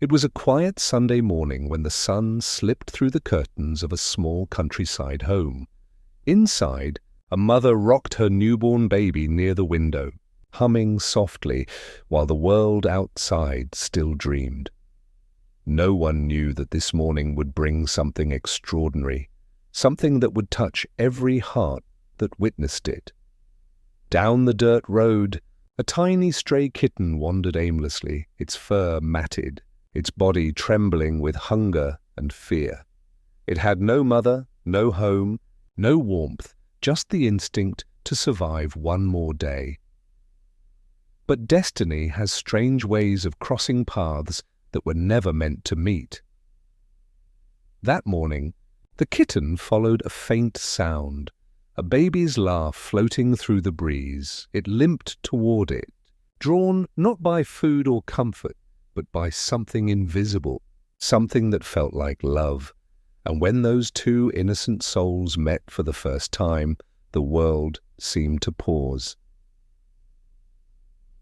It was a quiet Sunday morning when the sun slipped through the curtains of a small countryside home. Inside, a mother rocked her newborn baby near the window, humming softly while the world outside still dreamed. No one knew that this morning would bring something extraordinary, something that would touch every heart that witnessed it. Down the dirt road, a tiny stray kitten wandered aimlessly, its fur matted, its body trembling with hunger and fear. It had no mother, no home, no warmth, just the instinct to survive one more day. But destiny has strange ways of crossing paths that were never meant to meet. That morning, the kitten followed a faint sound, a baby's laugh floating through the breeze. It limped toward it, drawn not by food or comfort, but by something invisible, something that felt like love. And when those two innocent souls met for the first time, the world seemed to pause.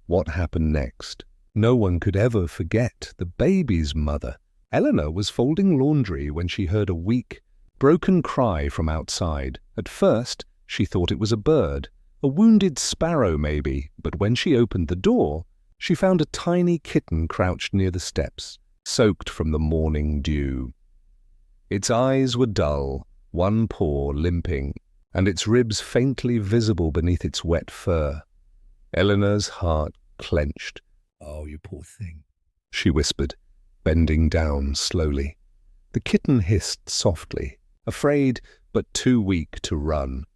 What happened next? No one could ever forget the baby's mother. Eleanor was folding laundry when she heard a weak, broken cry from outside. At first, she thought it was a bird, a wounded sparrow maybe, but when she opened the door, she found a tiny kitten crouched near the steps, soaked from the morning dew. Its eyes were dull, one paw limping, and its ribs faintly visible beneath its wet fur. Eleanor's heart clenched. "Oh, you poor thing," she whispered, bending down slowly. The kitten hissed softly, afraid but too weak to run.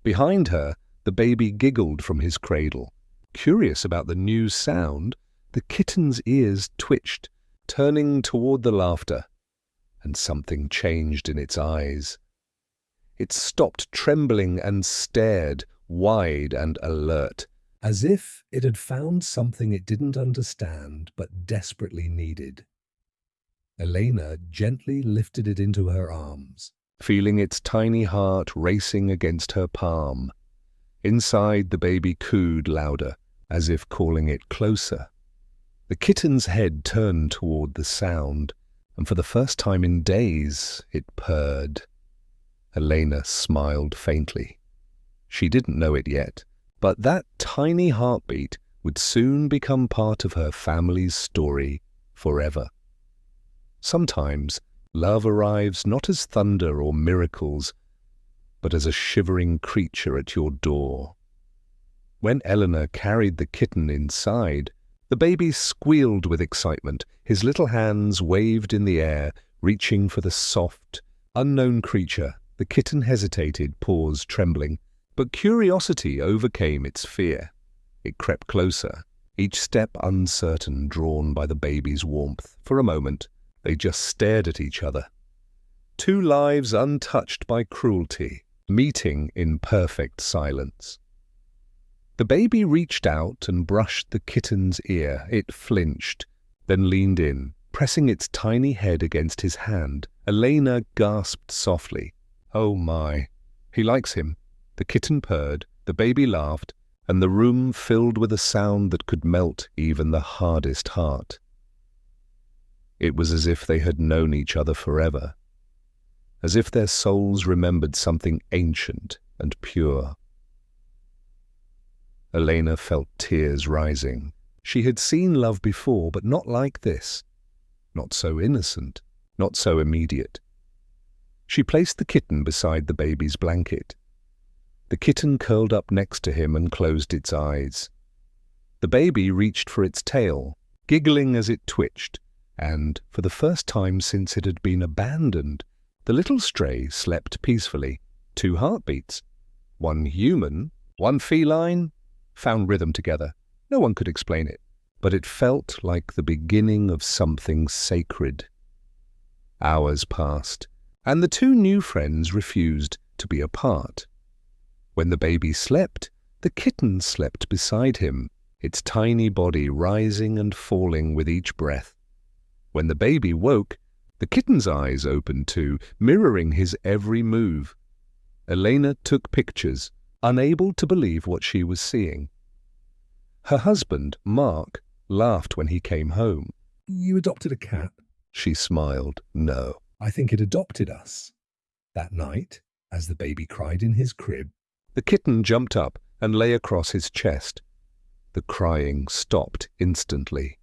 Behind her, the baby giggled from his cradle. Curious about the new sound, the kitten's ears twitched, turning toward the laughter, and something changed in its eyes. It stopped trembling and stared, wide and alert, as if it had found something it didn't understand but desperately needed. Elena gently lifted it into her arms, feeling its tiny heart racing against her palm. Inside, the baby cooed louder, as if calling it closer. The kitten's head turned toward the sound, and for the first time in days, it purred. Elena smiled faintly. She didn't know it yet, but that tiny heartbeat would soon become part of her family's story forever. Sometimes love arrives not as thunder or miracles, but as a shivering creature at your door. When Eleanor carried the kitten inside, the baby squealed with excitement. His little hands waved in the air, reaching for the soft, unknown creature. The kitten hesitated, paws trembling, but curiosity overcame its fear. It crept closer, each step uncertain, drawn by the baby's warmth. For a moment, they just stared at each other. Two lives untouched by cruelty, meeting in perfect silence. The baby reached out and brushed the kitten's ear. It flinched, then leaned in, pressing its tiny head against his hand. Elena gasped softly. "Oh my, he likes him." The kitten purred, the baby laughed, and the room filled with a sound that could melt even the hardest heart. It was as if they had known each other forever, as if their souls remembered something ancient and pure. Elena felt tears rising. She had seen love before, but not like this. Not so innocent, not so immediate. She placed the kitten beside the baby's blanket. The kitten curled up next to him and closed its eyes. The baby reached for its tail, giggling as it twitched, and, for the first time since it had been abandoned, the little stray slept peacefully. 2 heartbeats. One human, one feline, found rhythm together. No one could explain it, but it felt like the beginning of something sacred. Hours passed, and the 2 new friends refused to be apart. When the baby slept, the kitten slept beside him, its tiny body rising and falling with each breath. When the baby woke, the kitten's eyes opened too, mirroring his every move. Elena took pictures, unable to believe what she was seeing. Her husband, Mark, laughed when he came home. You adopted a cat? She smiled. No, I think it adopted us. That night, as the baby cried in his crib, the kitten jumped up and lay across his chest. The crying stopped instantly.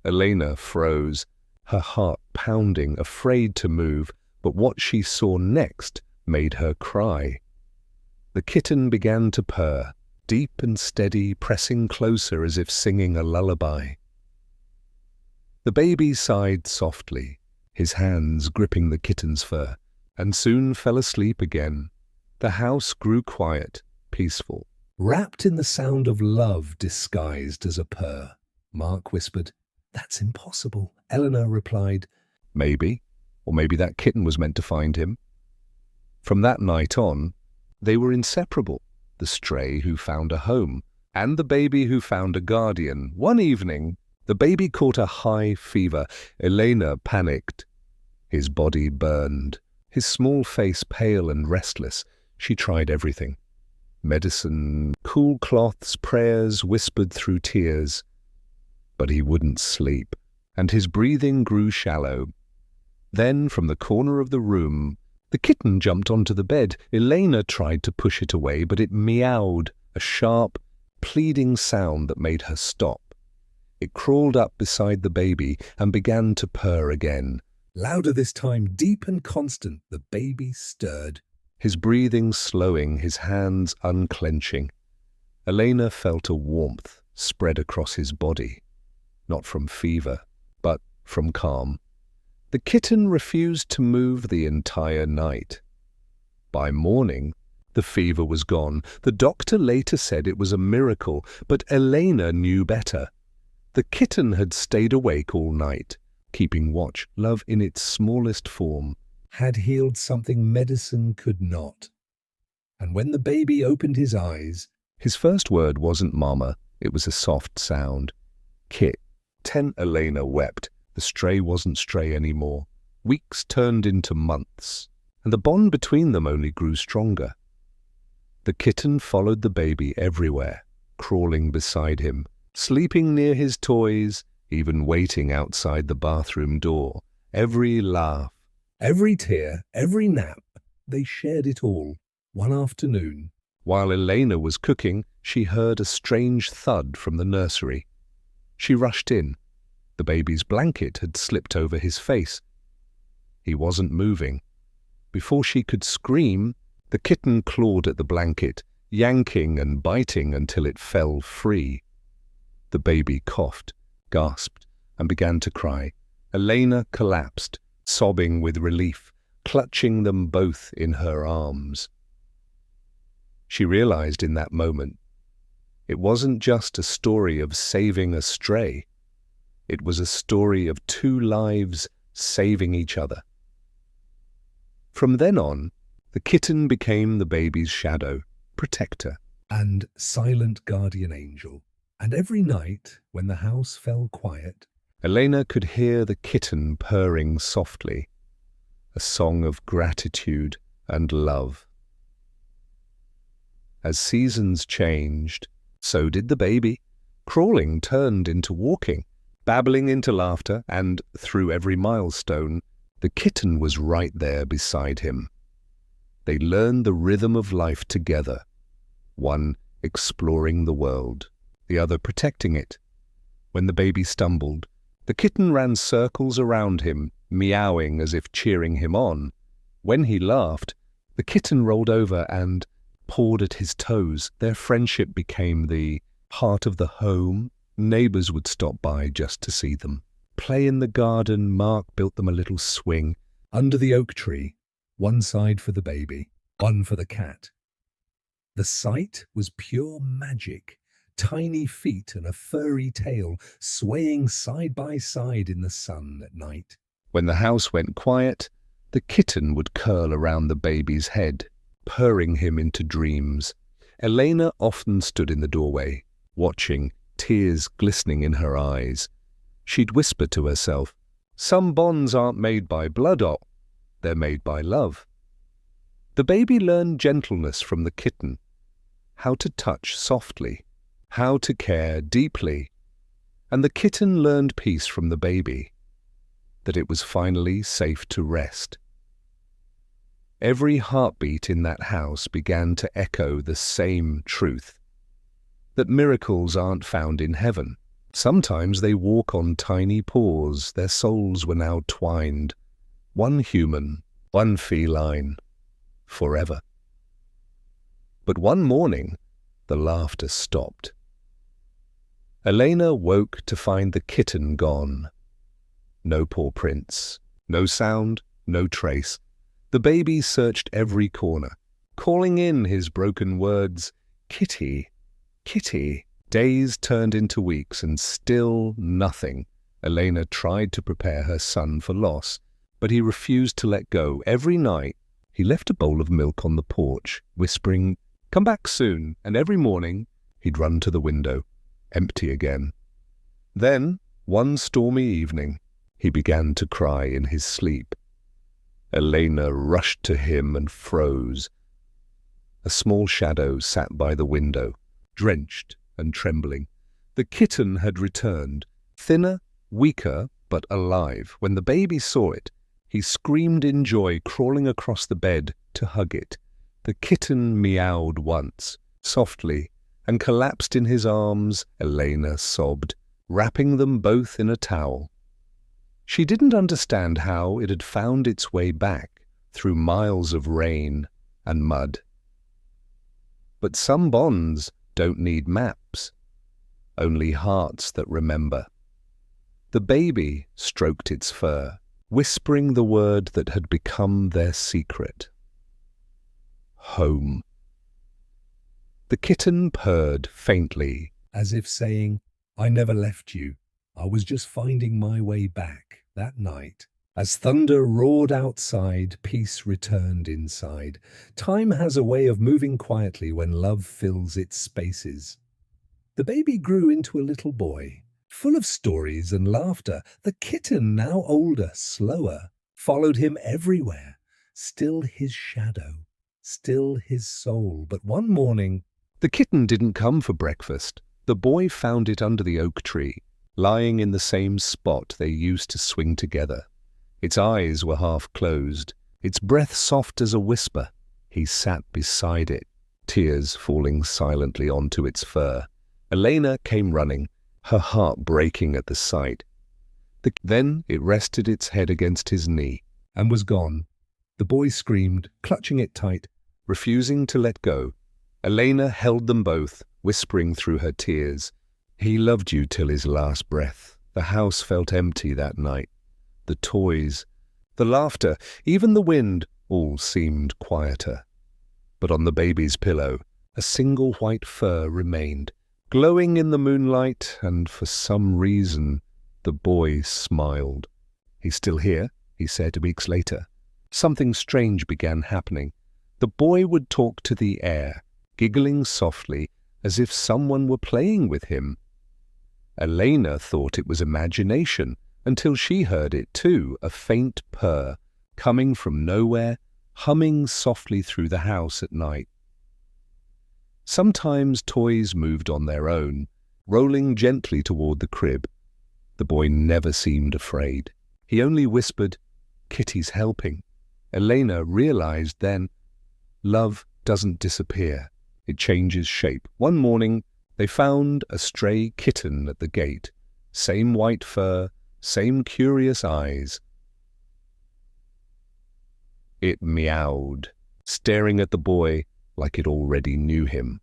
Elena froze, her heart pounding, afraid to move, but what she saw next made her cry. The kitten began to purr, deep and steady, pressing closer as if singing a lullaby. The baby sighed softly, his hands gripping the kitten's fur, and soon fell asleep again. The house grew quiet, peaceful, wrapped in the sound of love disguised as a purr. Mark whispered, "That's impossible." Eleanor replied, "Maybe, or maybe that kitten was meant to find him." From that night on, they were inseparable, the stray who found a home, and the baby who found a guardian. One evening, the baby caught a high fever. Elena panicked. His body burned, his small face pale and restless. She tried everything. Medicine, cool cloths, prayers whispered through tears. But he wouldn't sleep, and his breathing grew shallow. Then, from the corner of the room, the kitten jumped onto the bed. Elena tried to push it away, but it meowed, a sharp, pleading sound that made her stop. It crawled up beside the baby and began to purr again. Louder this time, deep and constant, the baby stirred, his breathing slowing, his hands unclenching. Elena felt a warmth spread across his body, not from fever, but from calm. The kitten refused to move the entire night. By morning, the fever was gone. The doctor later said it was a miracle, but Elena knew better. The kitten had stayed awake all night, keeping watch. Love in its smallest form had healed something medicine could not. And when the baby opened his eyes, his first word wasn't mama, it was a soft sound. Kitten. Elena wept. The stray wasn't stray anymore. Weeks turned into months, and the bond between them only grew stronger. The kitten followed the baby everywhere, crawling beside him, sleeping near his toys, even waiting outside the bathroom door. Every laugh, every tear, every nap, they shared it all. One afternoon, while Elena was cooking, she heard a strange thud from the nursery. She rushed in. The baby's blanket had slipped over his face. He wasn't moving. Before she could scream, the kitten clawed at the blanket, yanking and biting until it fell free. The baby coughed, gasped, and began to cry. Elena collapsed, sobbing with relief, clutching them both in her arms. She realized in that moment, it wasn't just a story of saving a stray. It was a story of two lives saving each other. From then on, the kitten became the baby's shadow, protector, and silent guardian angel. And every night, when the house fell quiet, Elena could hear the kitten purring softly, a song of gratitude and love. As seasons changed, so did the baby. Crawling turned into walking, babbling into laughter, and through every milestone, the kitten was right there beside him. They learned the rhythm of life together, one exploring the world, the other protecting it. When the baby stumbled, the kitten ran circles around him, meowing as if cheering him on. When he laughed, the kitten rolled over and pawed at his toes. Their friendship became the heart of the home. Neighbors would stop by just to see them. Play in the garden. Mark built them a little swing under the oak tree, one side for the baby, one for the cat. The sight was pure magic. Tiny feet and a furry tail swaying side by side in the sun at night. When the house went quiet, the kitten would curl around the baby's head, purring him into dreams. Elena often stood in the doorway, watching, tears glistening in her eyes. She'd whisper to herself, "Some bonds aren't made by blood, they're made by love." The baby learned gentleness from the kitten, how to touch softly, how to care deeply. and the kitten learned peace from the baby, that it was finally safe to rest. Every heartbeat in that house began to echo the same truth, that miracles aren't found in heaven. Sometimes they walk on tiny paws, their souls were now twined, one human, one feline, forever. But one morning, the laughter stopped. Elena woke to find the kitten gone. No paw prints, no sound, no trace. The baby searched every corner, calling in his broken words, "Kitty, kitty." Days turned into weeks and still nothing. Elena tried to prepare her son for loss, but he refused to let go. Every night, he left a bowl of milk on the porch, whispering, "Come back soon," and every morning he'd run to the window, empty again. Then, one stormy evening, he began to cry in his sleep. Elena rushed to him and froze. A small shadow sat by the window, drenched and trembling. The kitten had returned, thinner, weaker, but alive. When the baby saw it, he screamed in joy, crawling across the bed to hug it. The kitten meowed once, softly, and collapsed in his arms. Elena sobbed, wrapping them both in a towel. She didn't understand how it had found its way back through miles of rain and mud. But some bonds don't need maps, only hearts that remember. The baby stroked its fur, whispering the word that had become their secret. Home. The kitten purred faintly, as if saying, "I never left you. I was just finding my way back." That night, as thunder roared outside, peace returned inside. Time has a way of moving quietly when love fills its spaces. The baby grew into a little boy, full of stories and laughter. The kitten, now older, slower, followed him everywhere, still his shadow, still his soul. But one morning, the kitten didn't come for breakfast. The boy found it under the oak tree, lying in the same spot they used to swing together. Its eyes were half closed, its breath soft as a whisper. He sat beside it, tears falling silently onto its fur. Elena came running, her heart breaking at the sight. Then it rested its head against his knee and was gone. The boy screamed, clutching it tight, refusing to let go. Elena held them both, whispering through her tears, "He loved you till his last breath." The house felt empty that night. The toys, the laughter, even the wind, all seemed quieter. But on the baby's pillow, a single white fur remained, glowing in the moonlight, and for some reason, the boy smiled. "He's still here," he said weeks later. Something strange began happening. The boy would talk to the air, giggling softly, as if someone were playing with him. Elena thought it was imagination, until she heard it too, a faint purr, coming from nowhere, humming softly through the house at night. Sometimes toys moved on their own, rolling gently toward the crib. The boy never seemed afraid. He only whispered, "Kitty's helping." Elena realized then, love doesn't disappear. It changes shape. One morning, they found a stray kitten at the gate. Same white fur, same curious eyes. It meowed, staring at the boy like it already knew him.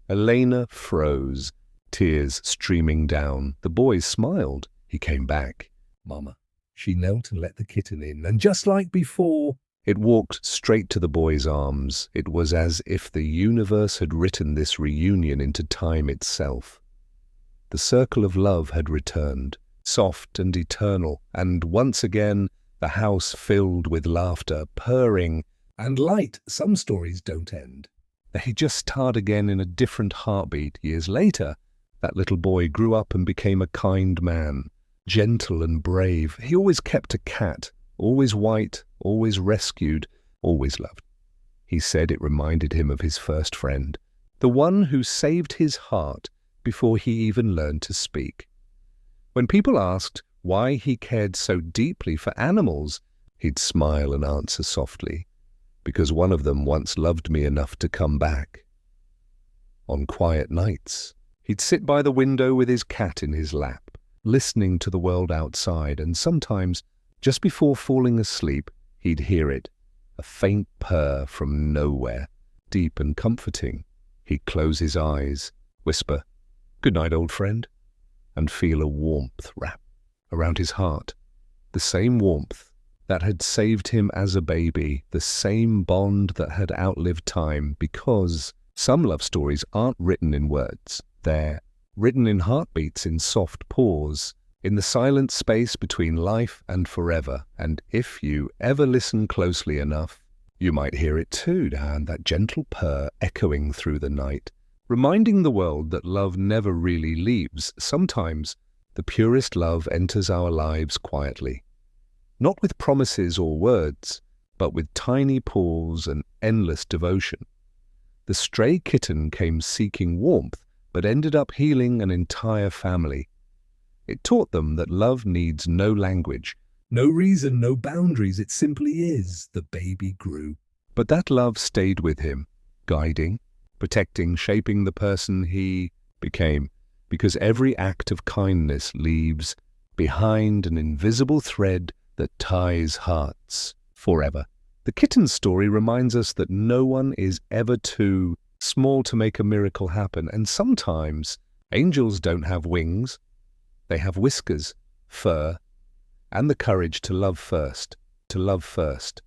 Elena froze, tears streaming down. The boy smiled. He came back. "Mama." She knelt and let the kitten in, and just like before, it walked straight to the boy's arms. It was as if the universe had written this reunion into time itself. The circle of love had returned, soft and eternal, and once again the house filled with laughter, purring, and light. Some stories don't end. They just start again in a different heartbeat. Years later, that little boy grew up and became a kind man, gentle and brave. He always kept a cat, always white, always rescued, always loved. He said it reminded him of his first friend, the one who saved his heart before he even learned to speak. When people asked why he cared so deeply for animals, he'd smile and answer softly, "Because one of them once loved me enough to come back." On quiet nights, he'd sit by the window with his cat in his lap, listening to the world outside, and sometimes, just before falling asleep, he'd hear it, a faint purr from nowhere, deep and comforting. He'd close his eyes, whisper, "Good night, old friend," and feel a warmth wrap around his heart, the same warmth that had saved him as a baby, the same bond that had outlived time, because some love stories aren't written in words. They're written in heartbeats, in soft pause, in the silent space between life and forever. And if you ever listen closely enough, you might hear it too, and that gentle purr echoing through the night, reminding the world that love never really leaves. Sometimes the purest love enters our lives quietly, not with promises or words, but with tiny paws and endless devotion. The stray kitten came seeking warmth, but ended up healing an entire family. It taught them that love needs no language, no reason, no boundaries. It simply is. The baby grew. But that love stayed with him, guiding, protecting, shaping the person he became, because every act of kindness leaves behind an invisible thread that ties hearts forever. The kitten story reminds us that no one is ever too small to make a miracle happen, and sometimes angels don't have wings. They have whiskers, fur, and the courage to love first, to love first.